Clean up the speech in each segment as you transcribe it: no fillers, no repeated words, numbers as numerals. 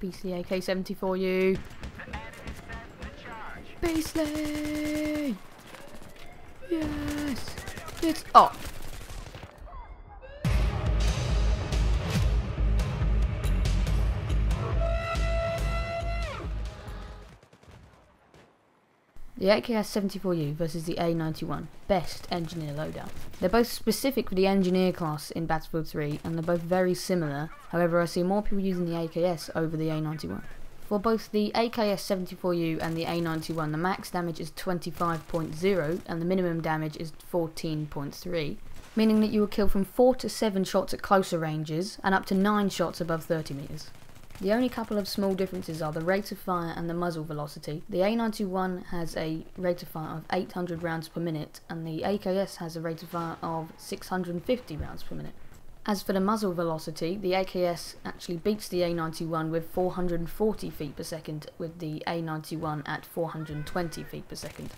Beastly AK-74U. Beastly! Yes! It's up! The AKS-74U versus the A-91, best engineer loadout. They're both specific for the engineer class in Battlefield 3 and they're both very similar, however I see more people using the AKS over the A-91. For both the AKS-74U and the A-91 the max damage is 25.0 and the minimum damage is 14.3, meaning that you will kill from 4 to 7 shots at closer ranges and up to 9 shots above 30 meters. The only couple of small differences are the rate of fire and the muzzle velocity. The A-91 has a rate of fire of 800 rounds per minute and the AKS has a rate of fire of 650 rounds per minute. As for the muzzle velocity, the AKS actually beats the A-91 with 440 feet per second, with the A-91 at 420 feet per second.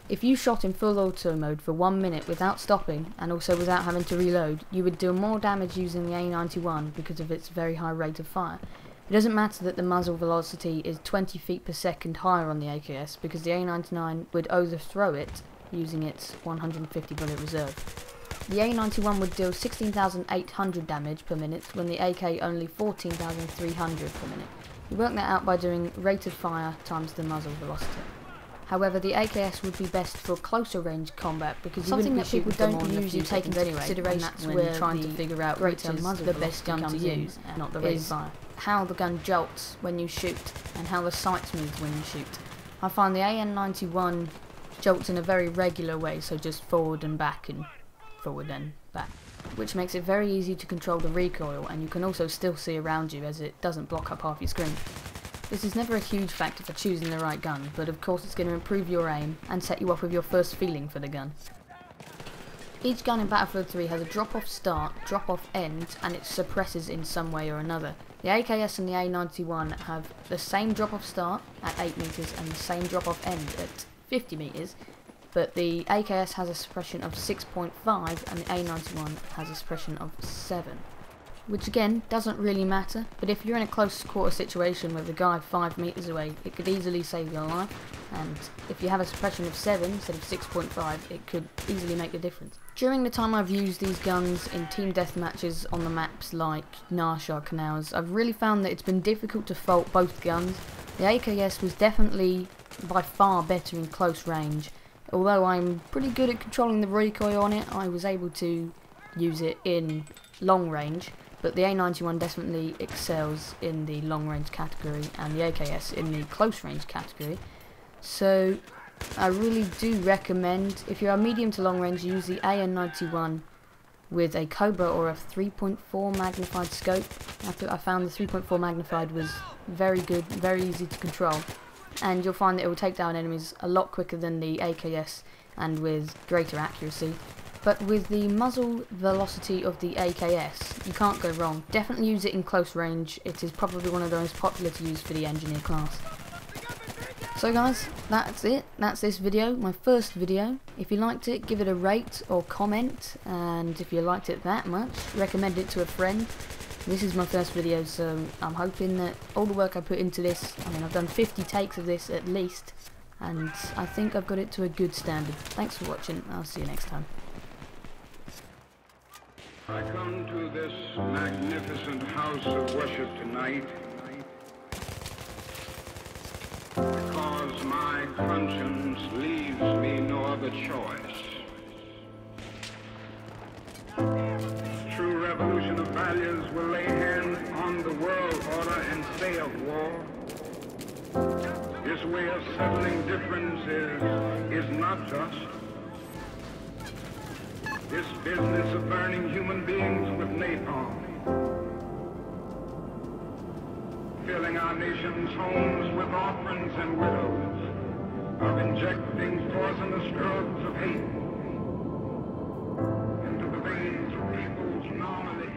If you shot in full auto mode for 1 minute without stopping and also without having to reload, you would deal more damage using the A-91 because of its very high rate of fire. It doesn't matter that the muzzle velocity is 20 feet per second higher on the AKS because the A-99 would overthrow it using its 150 bullet reserve. The A-91 would deal 16,800 damage per minute when the AK only 14,300 per minute. You work that out by doing rate of fire times the muzzle velocity. However, the AKS would be best for closer range combat because you wouldn't be shooting for more than a few seconds anyway, and that's when trying to figure out which is the best gun to use, not the rate of fire. How the gun jolts when you shoot and how the sights move when you shoot. I find the AN-91 jolts in a very regular way, so just forward and back and forward and back, which makes it very easy to control the recoil, and you can also still see around you as it doesn't block up half your screen. This is never a huge factor for choosing the right gun, but of course it's going to improve your aim and set you off with your first feeling for the gun. Each gun in Battlefield 3 has a drop-off start, drop-off end, and it suppresses in some way or another. The AKS and the A-91 have the same drop-off start at 8 meters and the same drop-off end at 50 meters, but the AKS has a suppression of 6.5 and the A-91 has a suppression of 7. Which again, doesn't really matter, but if you're in a close quarter situation with a guy 5 meters away, it could easily save your life, and if you have a suppression of 7 instead of 6.5, it could easily make the difference. During the time I've used these guns in team deathmatches on the maps like Narsha Canals, I've really found that it's been difficult to fault both guns. The AKS was definitely by far better in close range. Although I'm pretty good at controlling the recoil on it, I was able to use it in long range. But the A-91 definitely excels in the long range category and the AKS in the close range category. So I really do recommend, if you're a medium to long range, use the AN-91 with a Cobra or a 3.4 magnified scope. I found the 3.4 magnified was very good, very easy to control, and you'll find that it will take down enemies a lot quicker than the AKS and with greater accuracy. But with the muzzle velocity of the AKS, you can't go wrong. Definitely use it in close range. It is probably one of the most popular to use for the engineer class. So guys, that's it. That's this video, my first video. If you liked it, give it a rate or comment, and if you liked it that much, recommend it to a friend. This is my first video, so I'm hoping that all the work I put into this, I mean I've done 50 takes of this at least, and I think I've got it to a good standard. Thanks for watching, I'll see you next time. I come to this magnificent house of worship tonight because my conscience leaves me no other choice. True revolution of values will lay hand on the world order and say of war, this way of settling differences is not just. This business of burning human beings with napalm, filling our nation's homes with orphans and widows, of injecting poisonous drugs of hate into the veins of people's normally